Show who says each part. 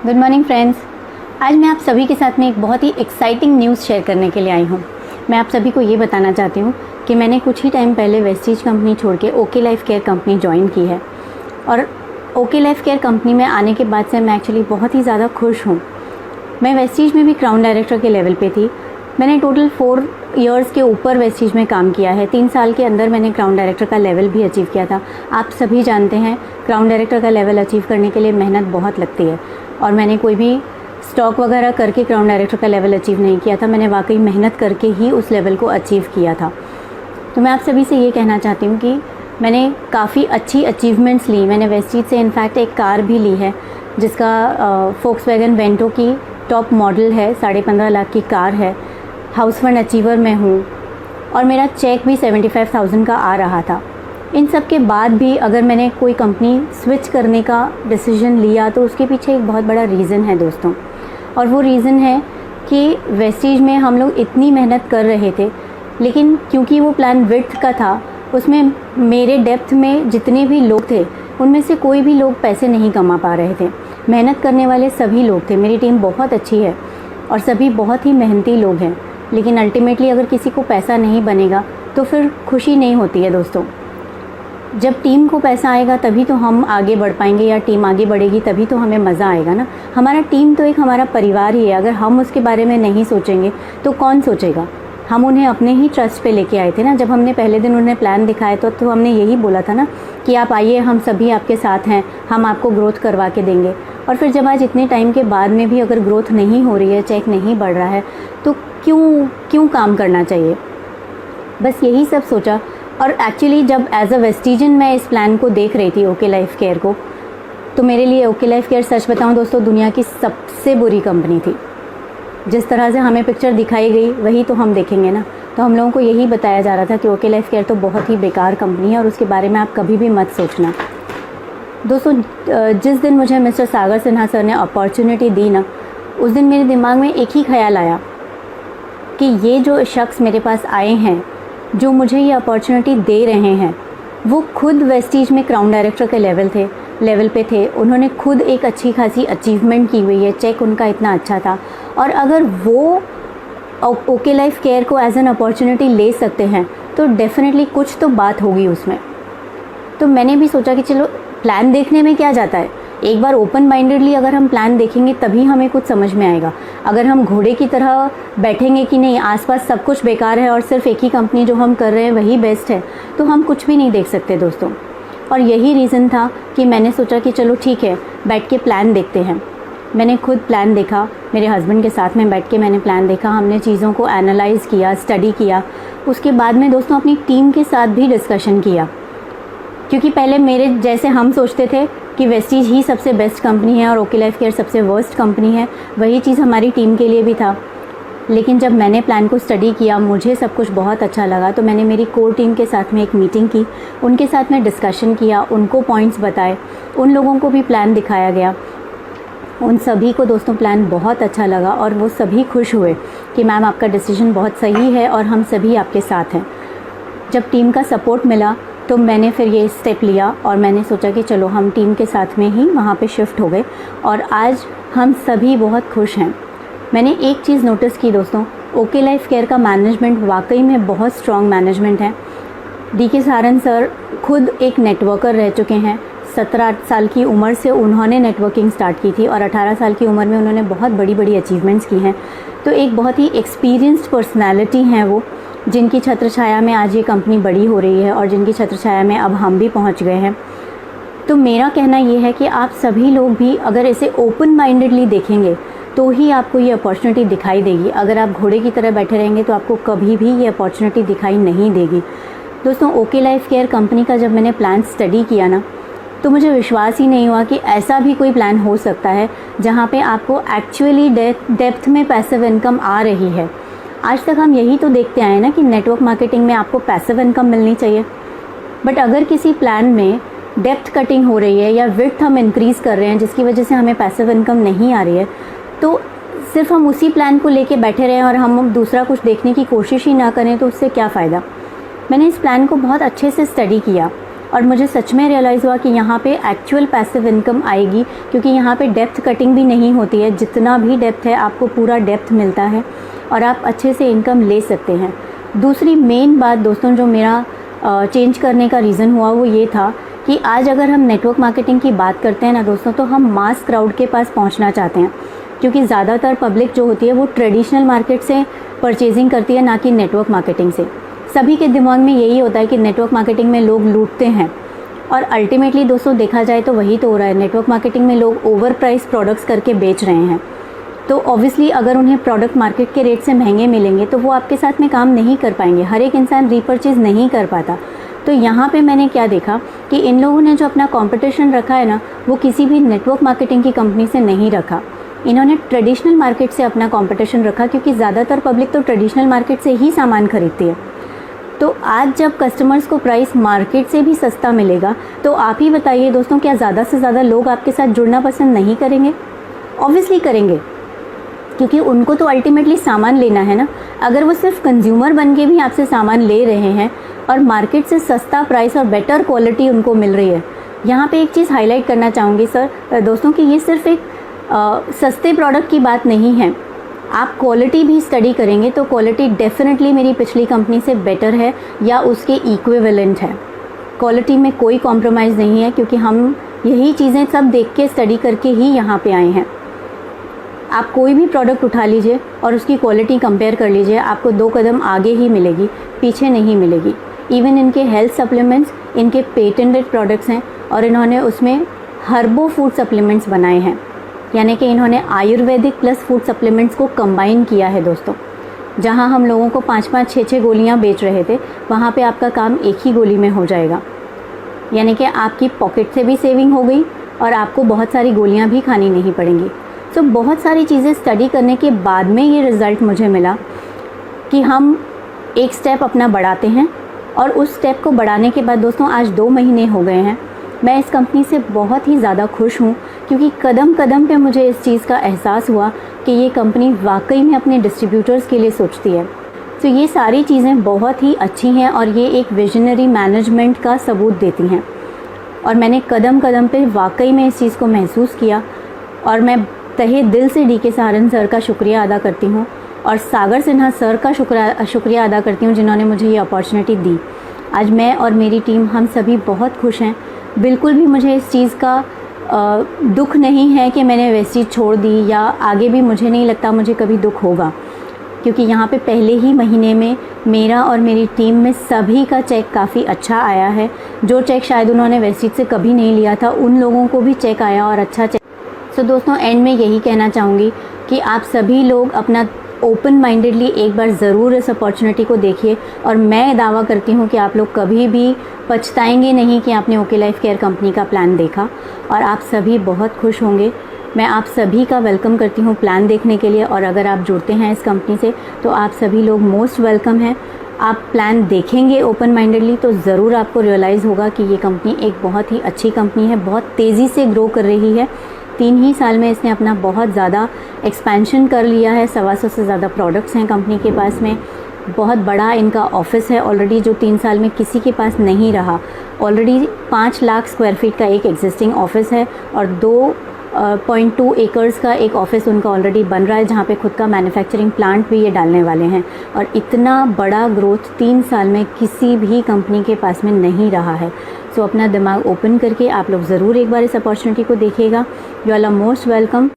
Speaker 1: Good morning friends. आज मैं आप सभी के साथ में एक बहुत ही एक्साइटिंग न्यूज़ शेयर करने के लिए आई हूँ। मैं आप सभी को ये बताना चाहती हूँ कि मैंने कुछ ही टाइम पहले वेस्टीज कंपनी छोड़ के okay life care company join की है और ओके लाइफ केयर कंपनी में आने के बाद से मैं एक्चुअली बहुत ही ज़्यादा खुश हूँ। मैं वेस्टीज में भी क्राउन डायरेक्टर के लेवल पे थी। मैंने टोटल 4 इयर्स के ऊपर वेस्टीज में काम किया है। 3 साल के अंदर मैंने क्राउन डायरेक्टर का लेवल भी अचीव किया था। आप सभी जानते हैं क्राउन डायरेक्टर का लेवल अचीव करने के लिए मेहनत बहुत लगती है और मैंने कोई भी स्टॉक वगैरह करके क्राउन डायरेक्टर का लेवल अचीव नहीं किया था। मैंने वाकई मेहनत करके ही उस लेवल को अचीव किया था। तो मैं आप सभी से ये कहना चाहती हूँ कि मैंने काफ़ी अच्छी अचीवमेंट्स ली। मैंने वेस्टीज से इनफैक्ट एक कार भी ली है जिसका फोक्सवैगन वेंटो की टॉप मॉडल है। 15.5 लाख की कार है। हाउस फंड अचीवर मैं हूँ और मेरा चेक भी 75,000 का आ रहा था। इन सब के बाद भी अगर मैंने कोई कंपनी स्विच करने का डिसीजन लिया तो उसके पीछे एक बहुत बड़ा रीज़न है दोस्तों, और वो रीज़न है कि वेस्टीज में हम लोग इतनी मेहनत कर रहे थे, लेकिन क्योंकि वो प्लान विड्थ का था, उसमें मेरे डेप्थ में जितने भी लोग थे उनमें से कोई भी लोग पैसे नहीं कमा पा रहे थे। मेहनत करने वाले सभी लोग थे। मेरी टीम बहुत अच्छी है और सभी बहुत ही मेहनती लोग हैं, लेकिन अल्टीमेटली अगर किसी को पैसा नहीं बनेगा तो फिर खुशी नहीं होती है दोस्तों। जब टीम को पैसा आएगा तभी तो हम आगे बढ़ पाएंगे, या टीम आगे बढ़ेगी तभी तो हमें मज़ा आएगा ना। हमारा टीम तो एक हमारा परिवार ही है। अगर हम उसके बारे में नहीं सोचेंगे तो कौन सोचेगा। हम उन्हें अपने ही ट्रस्ट पे लेके आए थे ना। जब हमने पहले दिन उन्हें प्लान दिखाया तो हमने यही बोला था ना कि आप आइए, हम सभी आपके साथ हैं, हम आपको ग्रोथ करवा के देंगे। और फिर जब आज इतने टाइम के बाद में भी अगर ग्रोथ नहीं हो रही है, चेक नहीं बढ़ रहा है, तो क्यों काम करना चाहिए। बस यही सब सोचा। और एक्चुअली जब एज अ वेस्टीजन मैं इस प्लान को देख रही थी ओके लाइफ केयर को, तो मेरे लिए ओके लाइफ केयर सच बताऊं दोस्तों दुनिया की सबसे बुरी कंपनी थी। जिस तरह से हमें पिक्चर दिखाई गई वही तो हम देखेंगे ना। तो हम लोगों को यही बताया जा रहा था कि ओके लाइफ केयर तो बहुत ही बेकार कंपनी है और उसके बारे में आप कभी भी मत सोचना। दोस्तों जिस दिन मुझे मिस्टर सागर सिन्हा सर ने अपॉर्चुनिटी दी ना, उस दिन मेरे दिमाग में एक ही ख्याल आया कि ये जो शख्स मेरे पास आए हैं, जो मुझे ये अपॉर्चुनिटी दे रहे हैं, वो खुद वेस्टीज में क्राउन डायरेक्टर के लेवल पे थे। उन्होंने खुद एक अच्छी खासी अचीवमेंट की हुई है। चेक उनका इतना अच्छा था, और अगर वो ओके लाइफ केयर को एज एन अपॉर्चुनिटी ले सकते हैं तो डेफिनेटली कुछ तो बात होगी उसमें। तो मैंने भी सोचा कि चलो प्लान देखने में क्या जाता है, एक बार ओपन माइंडेडली अगर हम प्लान देखेंगे तभी हमें कुछ समझ में आएगा। अगर हम घोड़े की तरह बैठेंगे कि नहीं आसपास सब कुछ बेकार है और सिर्फ एक ही कंपनी जो हम कर रहे हैं वही बेस्ट है, तो हम कुछ भी नहीं देख सकते दोस्तों। और यही रीज़न था कि मैंने सोचा कि चलो ठीक है, बैठ के प्लान देखते हैं। मैंने खुद प्लान देखा, मेरे हस्बैंड के साथ में बैठ के मैंने प्लान देखा। हमने चीज़ों को एनालाइज़ किया, स्टडी किया। उसके बाद में दोस्तों अपनी टीम के साथ भी डिस्कशन किया, क्योंकि पहले मेरे जैसे हम सोचते थे कि वेस्टीज ही सबसे बेस्ट कंपनी है और ओके लाइफ केयर सबसे वर्स्ट कंपनी है। वही चीज़ हमारी टीम के लिए भी था। लेकिन जब मैंने प्लान को स्टडी किया, मुझे सब कुछ बहुत अच्छा लगा, तो मैंने मेरी कोर टीम के साथ में एक मीटिंग की, उनके साथ में डिस्कशन किया, उनको पॉइंट्स बताए, उन लोगों को भी प्लान दिखाया गया। उन सभी को दोस्तों प्लान बहुत अच्छा लगा और वो सभी खुश हुए कि मैम आपका डिसीजन बहुत सही है और हम सभी आपके साथ हैं। जब टीम का सपोर्ट मिला तो मैंने फिर ये स्टेप लिया और मैंने सोचा कि चलो हम टीम के साथ में ही वहाँ पे शिफ्ट हो गए और आज हम सभी बहुत खुश हैं। मैंने एक चीज़ नोटिस की दोस्तों, ओके लाइफ केयर का मैनेजमेंट वाकई में बहुत स्ट्रॉन्ग मैनेजमेंट है। DK सारन सर खुद एक नेटवर्कर रह चुके हैं। 17 साल की उम्र से उन्होंने नेटवर्किंग स्टार्ट की थी और 18 साल की उम्र में उन्होंने बहुत बड़ी बड़ी अचीवमेंट्स की हैं। तो एक बहुत ही एक्सपीरियंस्ड पर्सनैलिटी हैं वो, जिनकी छत्र छाया में आज ये कंपनी बड़ी हो रही है और जिनकी छत्र छाया में अब हम भी पहुंच गए हैं। तो मेरा कहना ये है कि आप सभी लोग भी अगर इसे ओपन माइंडेडली देखेंगे तो ही आपको ये अपॉर्चुनिटी दिखाई देगी। अगर आप घोड़े की तरह बैठे रहेंगे तो आपको कभी भी ये अपॉर्चुनिटी दिखाई नहीं देगी। दोस्तों ओके लाइफ केयर कंपनी का जब मैंने प्लान स्टडी किया ना, तो मुझे विश्वास ही नहीं हुआ कि ऐसा भी कोई प्लान हो सकता है जहाँ पे आपको एक्चुअली डेप्थ में पैसिव इनकम आ रही है। आज तक हम यही तो देखते आए ना कि नेटवर्क मार्केटिंग में आपको पैसिव इनकम मिलनी चाहिए, बट अगर किसी प्लान में डेप्थ कटिंग हो रही है या विड्थ हम इंक्रीज़ कर रहे हैं जिसकी वजह से हमें पैसिव इनकम नहीं आ रही है, तो सिर्फ हम उसी प्लान को लेके बैठे रहें और हम दूसरा कुछ देखने की कोशिश ही ना करें तो उससे क्या फ़ायदा। मैंने इस प्लान को बहुत अच्छे से स्टडी किया और मुझे सच में रियलाइज़ हुआ कि यहाँ पे एक्चुअल पैसिव इनकम आएगी, क्योंकि यहाँ पे डेप्थ कटिंग भी नहीं होती है। जितना भी डेप्थ है आपको पूरा डेप्थ मिलता है और आप अच्छे से इनकम ले सकते हैं। दूसरी मेन बात दोस्तों जो मेरा चेंज करने का रीज़न हुआ वो ये था कि आज अगर हम नेटवर्क मार्केटिंग की बात करते हैं ना दोस्तों, तो हम मास क्राउड के पास पहुंचना चाहते हैं, क्योंकि ज़्यादातर पब्लिक जो होती है वो ट्रेडिशनल मार्केट से परचेजिंग करती है, ना कि नेटवर्क मार्केटिंग से। सभी के दिमाग में यही होता है कि नेटवर्क मार्केटिंग में लोग लूटते हैं, और अल्टीमेटली दोस्तों देखा जाए तो वही तो हो रहा है। नेटवर्क मार्केटिंग में लोग ओवर प्राइस प्रोडक्ट्स करके बेच रहे हैं, तो ऑब्वियसली अगर उन्हें प्रोडक्ट मार्केट के रेट से महंगे मिलेंगे तो वो आपके साथ में काम नहीं कर पाएंगे। हर एक इंसान रीपरचेज नहीं कर पाता। तो यहाँ पे मैंने क्या देखा कि इन लोगों ने जो अपना कंपटीशन रखा है ना, वो किसी भी नेटवर्क मार्केटिंग की कंपनी से नहीं रखा। इन्होंने ट्रेडिशनल मार्केट से अपना कंपटीशन रखा, क्योंकि ज़्यादातर पब्लिक तो ट्रेडिशनल मार्केट से ही सामान खरीदती है। तो आज जब कस्टमर्स को प्राइस मार्केट से भी सस्ता मिलेगा, तो आप ही बताइए दोस्तों, क्या ज़्यादा से ज़्यादा लोग आपके साथ जुड़ना पसंद नहीं करेंगे? ऑब्वियसली करेंगे, क्योंकि उनको तो अल्टीमेटली सामान लेना है ना। अगर वो सिर्फ कंज्यूमर बन के भी आपसे सामान ले रहे हैं और मार्केट से सस्ता प्राइस और बेटर क्वालिटी उनको मिल रही है। यहाँ पे एक चीज़ हाईलाइट करना चाहूँगी सर दोस्तों कि ये सिर्फ एक सस्ते प्रोडक्ट की बात नहीं है। आप क्वालिटी भी स्टडी करेंगे तो क्वालिटी डेफिनेटली मेरी पिछली कंपनी से बेटर है या उसके इक्विवेलेंट है। क्वालिटी में कोई कॉम्प्रोमाइज़ नहीं है, क्योंकि हम यही चीज़ें सब देख के स्टडी करके ही यहाँ पे आए हैं। आप कोई भी प्रोडक्ट उठा लीजिए और उसकी क्वालिटी कंपेयर कर लीजिए, आपको 2 कदम आगे ही मिलेगी, पीछे नहीं मिलेगी। इवन इनके हेल्थ सप्लीमेंट्स इनके पेटेंटेड प्रोडक्ट्स हैं, और इन्होंने उसमें हर्बो फूड सप्लीमेंट्स बनाए हैं, यानी कि इन्होंने आयुर्वेदिक प्लस फूड सप्लीमेंट्स को कंबाइन किया है दोस्तों। जहाँ हम लोगों को 5-5, 6-6 गोलियाँ बेच रहे थे, वहाँ पे आपका काम एक ही गोली में हो जाएगा। यानी कि आपकी पॉकेट से भी सेविंग हो गई और आपको बहुत सारी गोलियाँ भी खानी नहीं पड़ेंगी। तो बहुत सारी चीज़ें स्टडी करने के बाद में ये रिज़ल्ट मुझे मिला कि हम एक स्टेप अपना बढ़ाते हैं, और उस स्टेप को बढ़ाने के बाद दोस्तों आज 2 महीने हो गए हैं। मैं इस कंपनी से बहुत ही ज़्यादा खुश हूँ, क्योंकि कदम कदम पे मुझे इस चीज़ का एहसास हुआ कि ये कंपनी वाकई में अपने डिस्ट्रीब्यूटर्स के लिए सोचती है। तो ये सारी चीज़ें बहुत ही अच्छी हैं और ये एक विजनरी मैनेजमेंट का सबूत देती हैं, और मैंने कदम कदम पे वाकई में इस चीज़ को महसूस किया। और मैं तहे दिल से डी के सहारन सर का शुक्रिया अदा करती हूँ, और सागर सिन्हा सर का शुक्रिया अदा करती हूँ जिन्होंने मुझे ये अपॉर्चुनिटी दी। आज मैं और मेरी टीम हम सभी बहुत खुश हैं। बिल्कुल भी मुझे इस चीज़ का दुख नहीं है कि मैंने वेस्टीज छोड़ दी, या आगे भी मुझे नहीं लगता मुझे कभी दुख होगा, क्योंकि यहाँ पे पहले ही महीने में मेरा और मेरी टीम में सभी का चेक काफ़ी अच्छा आया है। जो चेक शायद उन्होंने वेस्टीज से कभी नहीं लिया था, उन लोगों को भी चेक आया और अच्छा चेक। तो दोस्तों एंड में यही कहना चाहूँगी कि आप सभी लोग अपना ओपन माइंडेडली एक बार ज़रूर इस अपॉर्चुनिटी को देखिए, और मैं दावा करती हूँ कि आप लोग कभी भी पछताएंगे नहीं कि आपने ओके लाइफ केयर कंपनी का प्लान देखा, और आप सभी बहुत खुश होंगे। मैं आप सभी का वेलकम करती हूँ प्लान देखने के लिए, और अगर आप जुड़ते हैं इस कंपनी से तो आप सभी लोग मोस्ट वेलकम हैं। आप प्लान देखेंगे ओपन माइंडेडली तो ज़रूर आपको रियलाइज़ होगा कि ये कंपनी एक बहुत ही अच्छी कंपनी है, बहुत तेज़ी से ग्रो कर रही है। 3 ही साल में इसने अपना बहुत ज़्यादा एक्सपेंशन कर लिया है। 125 से ज़्यादा प्रोडक्ट्स हैं कंपनी के पास में। बहुत बड़ा इनका ऑफिस है ऑलरेडी, जो 3 साल में किसी के पास नहीं रहा। ऑलरेडी 5 लाख स्क्वायर फीट का एक एग्जिस्टिंग ऑफिस है, और 2.2 एकर्स का एक ऑफिस उनका ऑलरेडी बन रहा है, जहाँ पे खुद का मैन्युफैक्चरिंग प्लांट भी ये डालने वाले हैं। और इतना बड़ा ग्रोथ 3 साल में किसी भी कंपनी के पास में नहीं रहा है। सो अपना दिमाग ओपन करके आप लोग ज़रूर एक बार इस अपॉर्चुनिटी को देखिएगा। You all are most welcome.